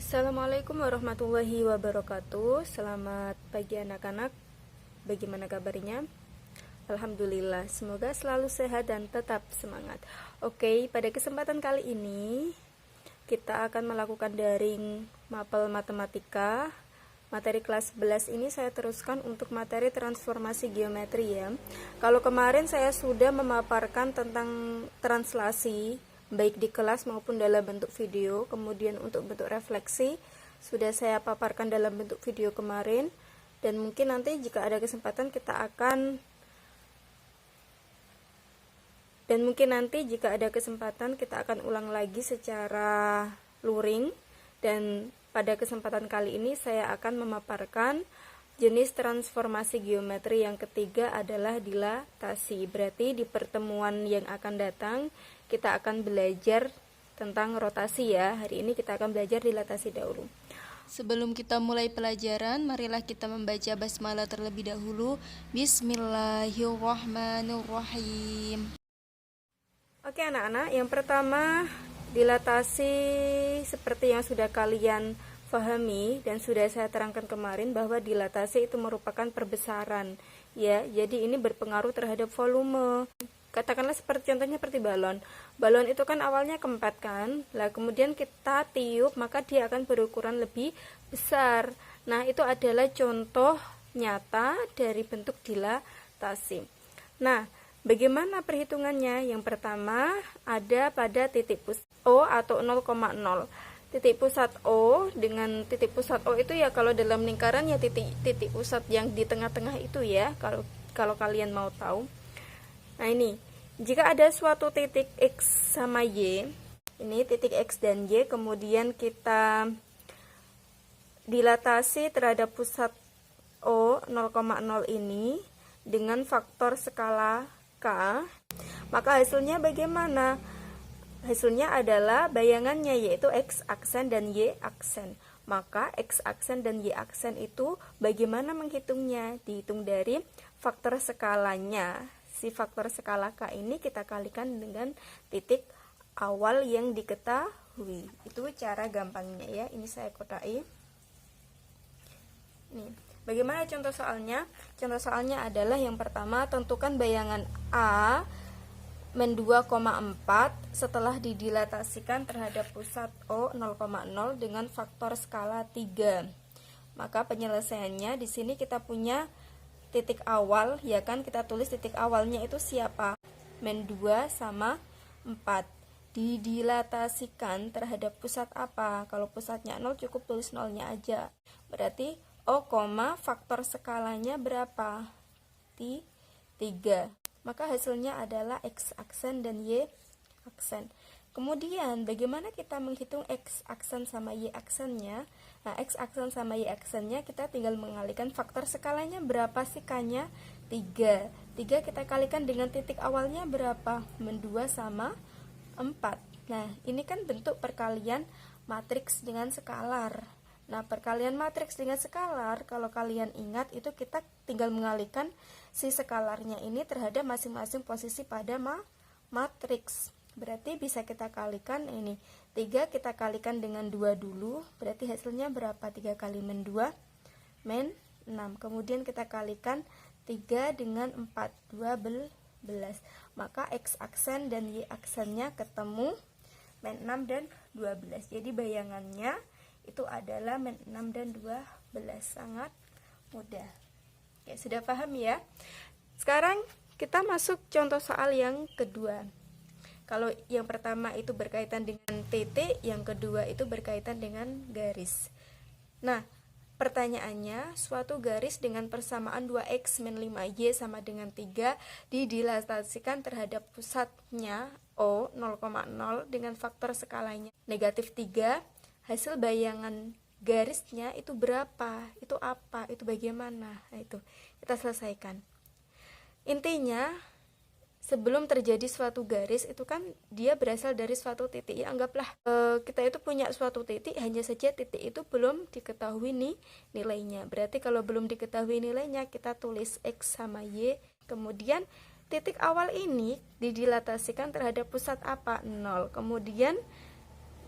Assalamualaikum warahmatullahi wabarakatuh. Selamat pagi anak-anak. Bagaimana kabarnya? Alhamdulillah, semoga selalu sehat dan tetap semangat. Oke, pada kesempatan kali ini kita akan melakukan daring mapel matematika. Materi kelas 11 ini saya teruskan untuk materi transformasi geometri ya. Kalau kemarin saya sudah memaparkan tentang translasi baik di kelas maupun dalam bentuk video. Kemudian untuk bentuk refleksi sudah saya paparkan dalam bentuk video kemarin, dan mungkin nanti jika ada kesempatan kita akan ulang lagi secara luring. Dan pada kesempatan kali ini saya akan memaparkan jenis transformasi geometri yang ketiga adalah dilatasi. Berarti di pertemuan yang akan datang kita akan belajar tentang rotasi ya. Hari ini kita akan belajar dilatasi dahulu. Sebelum kita mulai pelajaran, marilah kita membaca basmalah terlebih dahulu. Bismillahirrahmanirrahim. Oke anak-anak, yang pertama dilatasi seperti yang sudah kalian pahami dan sudah saya terangkan kemarin bahwa dilatasi itu merupakan perbesaran ya. Jadi ini berpengaruh terhadap volume. Katakanlah contohnya seperti balon. Balon itu kan awalnya kempet kan. Lah kemudian kita tiup maka dia akan berukuran lebih besar. Nah, itu adalah contoh nyata dari bentuk dilatasi. Nah, bagaimana perhitungannya? Yang pertama ada pada titik pusat O atau 0,0. Titik pusat O dengan titik pusat O itu ya kalau dalam lingkaran ya titik pusat yang di tengah-tengah itu ya, kalau kalian mau tahu. Nah, ini jika ada suatu titik X sama Y, ini titik X dan Y, kemudian kita dilatasi terhadap pusat O 0,0 ini dengan faktor skala K, maka hasilnya bagaimana? Hasilnya adalah bayangannya, yaitu X aksen dan Y aksen. Maka X aksen dan Y aksen itu bagaimana menghitungnya? Dihitung dari faktor skalanya. Si faktor skala K ini kita kalikan dengan titik awal yang diketahui. Itu cara gampangnya ya. Ini saya kotai. Nih, bagaimana contoh soalnya? Contoh soalnya adalah yang pertama, tentukan bayangan A men 2,4 setelah didilatasikan terhadap pusat O 0,0 dengan faktor skala 3. Maka penyelesaiannya di sini kita punya titik awal ya kan, kita tulis titik awalnya itu siapa? Men 2 sama 4. Didilatasikan terhadap pusat apa? Kalau pusatnya 0 cukup tulis 0-nya aja. Berarti O, faktor skalanya berapa? 3. Maka hasilnya adalah X aksen dan Y aksen. Kemudian bagaimana kita menghitung X aksen sama Y aksennya? Nah, X aksen sama Y aksennya kita tinggal mengalihkan faktor skalanya berapa sih K-nya? 3. 3 kita kalikan dengan titik awalnya berapa? Men 2 sama 4. Nah, ini kan bentuk perkalian matriks dengan skalar. Nah, perkalian matriks dengan skalar, kalau kalian ingat itu kita tinggal mengalihkan si skalarnya ini terhadap masing-masing posisi pada matriks. Berarti bisa kita kalikan ini. 3 kita kalikan dengan 2 dulu, berarti hasilnya berapa? 3 kali men 2 men 6. Kemudian kita kalikan 3 dengan 4, 12. Maka X aksen dan Y aksennya ketemu men 6 dan 12. Jadi bayangannya itu adalah men 6 dan 12. Sangat mudah. Oke, sudah paham ya? Sekarang kita masuk contoh soal yang kedua. Kalau yang pertama itu berkaitan dengan titik, yang kedua itu berkaitan dengan garis. Nah, pertanyaannya, suatu garis dengan persamaan 2x min 5y sama dengan 3 didilatasikan terhadap pusatnya O 0,0 dengan faktor skalanya negatif 3. Hasil bayangan garisnya itu berapa? Itu apa? Itu bagaimana? Nah, itu kita selesaikan. Intinya, sebelum terjadi suatu garis itu kan dia berasal dari suatu titik ya, anggaplah kita itu punya suatu titik, hanya saja titik itu belum diketahui nilainya. Berarti kalau belum diketahui nilainya kita tulis X sama Y. Kemudian titik awal ini didilatasikan terhadap pusat apa? 0. Kemudian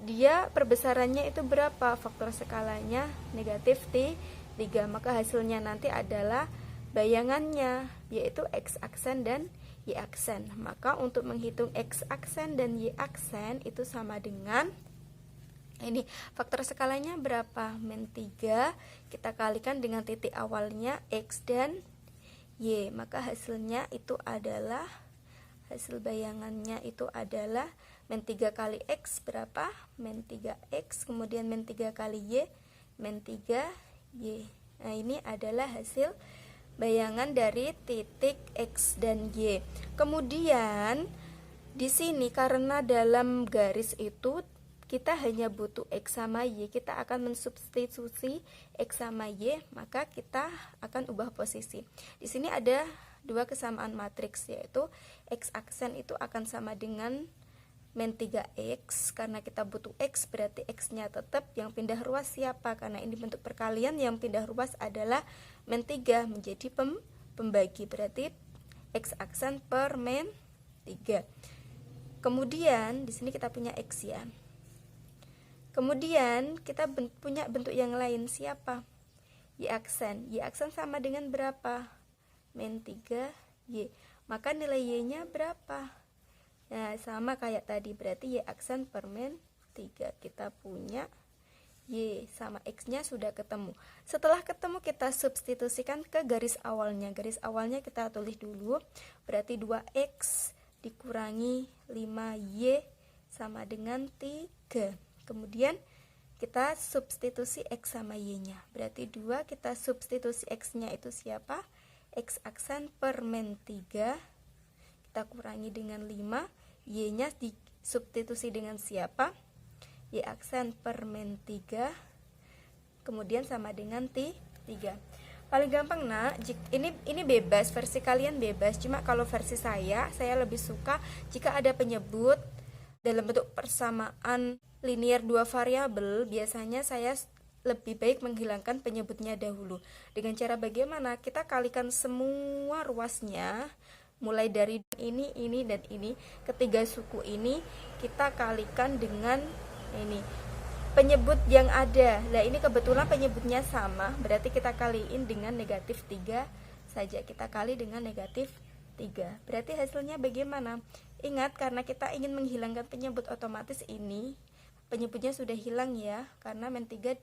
dia perbesarannya itu berapa? Faktor skalanya negatif T3, maka hasilnya nanti adalah bayangannya, yaitu X aksen dan Y aksen. Maka untuk menghitung X aksen dan Y aksen itu sama dengan ini, faktor skalanya berapa? Min 3, kita kalikan dengan titik awalnya X dan Y, maka hasilnya itu adalah, hasil bayangannya itu adalah min 3 kali X berapa? Min 3X, kemudian min 3 kali Y, min 3Y. Nah, ini adalah hasil bayangan dari titik X dan Y. Kemudian di sini karena dalam garis itu kita hanya butuh X sama Y, kita akan mensubstitusi X sama Y, maka kita akan ubah posisi. Di sini ada dua kesamaan matriks, yaitu X aksen itu akan sama dengan min 3X, karena kita butuh X berarti X-nya tetap, yang pindah ruas siapa? Karena ini bentuk perkalian, yang pindah ruas adalah min 3 menjadi pembagi, berarti X aksen per min 3. Kemudian di sini kita punya X ya. Kemudian kita punya bentuk yang lain, siapa? Y aksen. Y aksen sama dengan berapa? Min 3Y. Maka nilai Y-nya berapa? Nah, sama kayak tadi, berarti Y aksen per min 3. Kita punya Y sama X-nya sudah ketemu. Setelah ketemu, kita substitusikan ke garis awalnya. Garis awalnya kita tulis dulu, berarti 2X dikurangi 5Y sama dengan 3. Kemudian kita substitusi X sama Y-nya, berarti 2, kita substitusi X-nya itu siapa? X aksen per min 3, kita kurangi dengan 5, Y-nya disubstitusi dengan siapa? Y aksen per min 3, kemudian sama dengan 3. Paling gampang nak, ini bebas, versi kalian bebas, cuma kalau versi saya lebih suka jika ada penyebut dalam bentuk persamaan linear dua variabel, biasanya saya lebih baik menghilangkan penyebutnya dahulu. Dengan cara bagaimana? Kita kalikan semua ruasnya, mulai dari ini, dan ini, ketiga suku ini kita kalikan dengan ini penyebut yang ada. Nah, ini kebetulan penyebutnya sama, berarti kita kaliin dengan negatif 3 saja. Kita kali dengan negatif 3. Berarti hasilnya bagaimana? Ingat, karena kita ingin menghilangkan penyebut, otomatis ini penyebutnya sudah hilang ya, karena min 3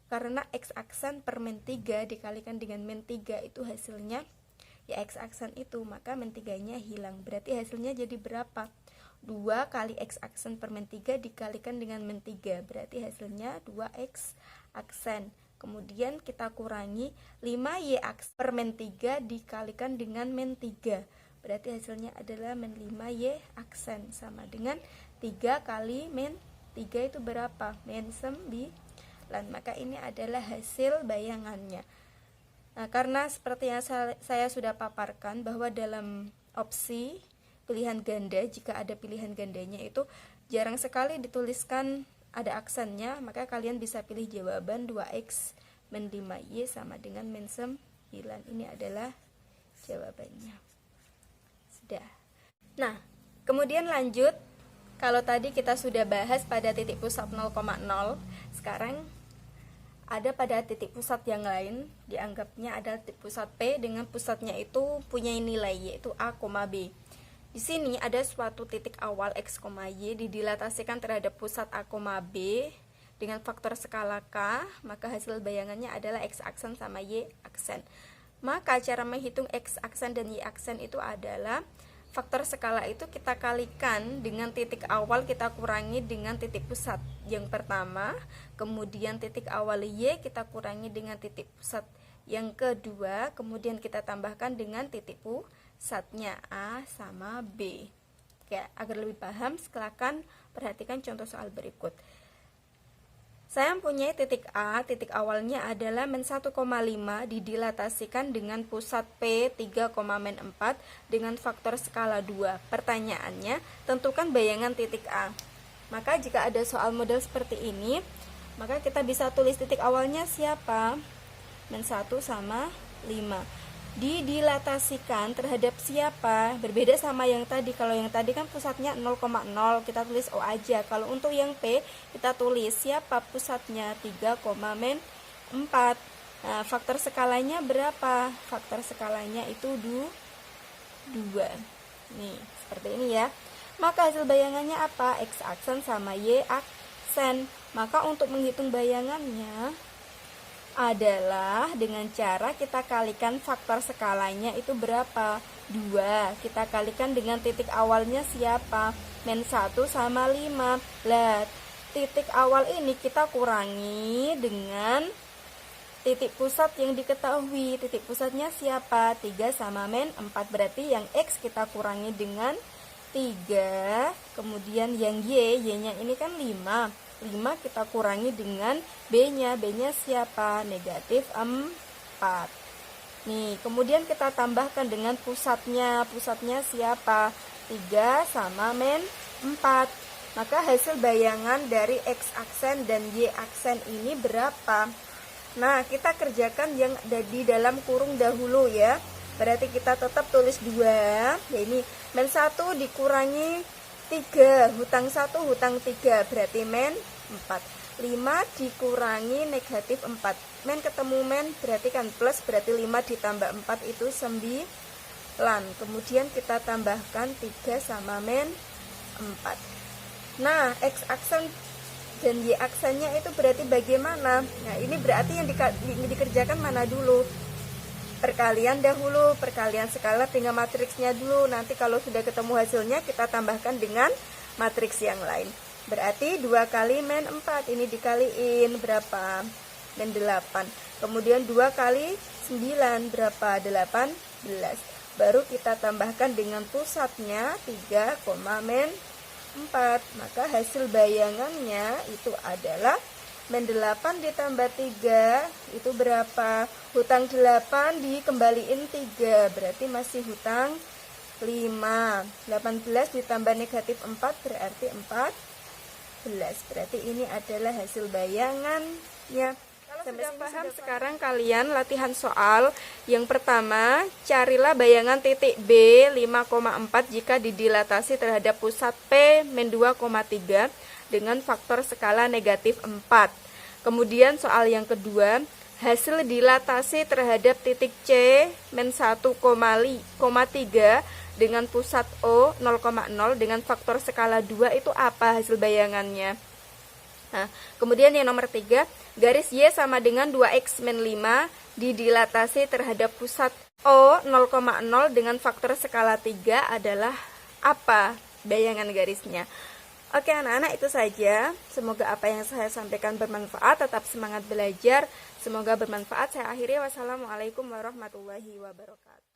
karena X aksen per min 3 dikalikan dengan min 3 itu hasilnya ya X aksen itu, maka min 3-nya hilang. Berarti hasilnya jadi berapa? 2 kali X aksen per min 3 dikalikan dengan min 3, berarti hasilnya 2X aksen. Kemudian kita kurangi 5Y aksen per min 3 dikalikan dengan min 3, berarti hasilnya adalah min 5Y aksen, sama dengan 3 kali min 3 itu berapa? Min 9. Maka ini adalah hasil bayangannya. Nah, karena seperti yang saya sudah paparkan bahwa dalam opsi pilihan ganda, jika ada pilihan gandanya itu jarang sekali dituliskan ada aksennya, maka kalian bisa pilih jawaban 2X min 5Y sama dengan min 9. Ini adalah jawabannya. Sudah. Nah, kemudian lanjut. Kalau tadi kita sudah bahas pada titik pusat 0,0, sekarang ada pada titik pusat yang lain, dianggapnya ada titik pusat P dengan pusatnya itu punya nilai yaitu A, B. Di sini ada suatu titik awal X, Y didilatasikan terhadap pusat A, B dengan faktor skala K, maka hasil bayangannya adalah X aksen sama Y aksen. Maka cara menghitung X aksen dan Y aksen itu adalah faktor skala itu kita kalikan dengan titik awal, kita kurangi dengan titik pusat yang pertama, kemudian titik awal Y kita kurangi dengan titik pusat yang kedua, kemudian kita tambahkan dengan titik pusatnya A sama B. Oke, agar lebih paham, silakan perhatikan contoh soal berikut. Saya mempunyai titik A, titik awalnya adalah min 1,5 didilatasikan dengan pusat P 3, min 4 dengan faktor skala 2. Pertanyaannya, tentukan bayangan titik A. Maka jika ada soal model seperti ini, maka kita bisa tulis titik awalnya siapa? Min 1 sama 5. didilatasikan terhadap siapa? Berbeda sama yang tadi. Kalau yang tadi kan pusatnya 0,0, kita tulis O aja. Kalau untuk yang P, kita tulis siapa pusatnya 3,4. Nah, faktor skalanya berapa? Faktor skalanya itu 2. Nih, seperti ini ya. Maka hasil bayangannya apa? X aksen sama Y aksen. Maka untuk menghitung bayangannya adalah dengan cara kita kalikan faktor skalanya itu berapa? 2. Kita kalikan dengan titik awalnya siapa? Men 1 sama 5. Lah, titik awal ini kita kurangi dengan titik pusat yang diketahui. Titik pusatnya siapa? 3 sama men 4. Berarti yang X kita kurangi dengan 3. Kemudian yang Y-nya ini kan 5. 5 kita kurangi dengan B-nya. B-nya siapa? Negatif 4. Nih, kemudian kita tambahkan dengan pusatnya. Pusatnya siapa? 3 sama men 4. Maka hasil bayangan dari X aksen dan Y aksen ini berapa? Nah, kita kerjakan yang ada di dalam kurung dahulu ya. Berarti kita tetap tulis 2. Ya ini men 1 dikurangi 3, hutang 1, hutang 3, berarti men 4. 5 dikurangi negatif 4. Men ketemu men, berarti kan plus, berarti 5 ditambah 4 itu 9. Kemudian kita tambahkan 3 sama men 4. Nah, X aksen dan Y aksennya itu berarti bagaimana? Nah, ini berarti yang dikerjakan mana dulu? Perkalian dahulu, perkalian skala dengan matriksnya dulu. Nanti kalau sudah ketemu hasilnya kita tambahkan dengan matriks yang lain. Berarti 2 kali men 4, ini dikaliin berapa? Men 8. Kemudian 2 kali 9 berapa? 18. Baru kita tambahkan dengan pusatnya 3, men 4. Maka hasil bayangannya itu adalah men 8 ditambah 3 itu berapa? Hutang 8 dikembaliin 3, berarti masih hutang 5. 18 ditambah negatif 4 berarti 14. Berarti ini adalah hasil bayangannya. Kalau sudah paham, sekarang kalian latihan soal. Yang pertama, carilah bayangan titik B 5,4 jika didilatasi terhadap pusat P men 2,3 dengan faktor skala negatif 4. Kemudian soal yang kedua, hasil dilatasi terhadap titik C men 1,3 dengan pusat O 0,0 dengan faktor skala 2 itu apa hasil bayangannya? Nah, kemudian yang nomor 3, garis Y sama dengan 2X men 5 didilatasi terhadap pusat O 0,0 dengan faktor skala 3 adalah apa bayangan garisnya? Oke anak-anak, itu saja. Semoga apa yang saya sampaikan bermanfaat. Tetap semangat belajar. Semoga bermanfaat. Saya akhiri. Wassalamualaikum warahmatullahi wabarakatuh.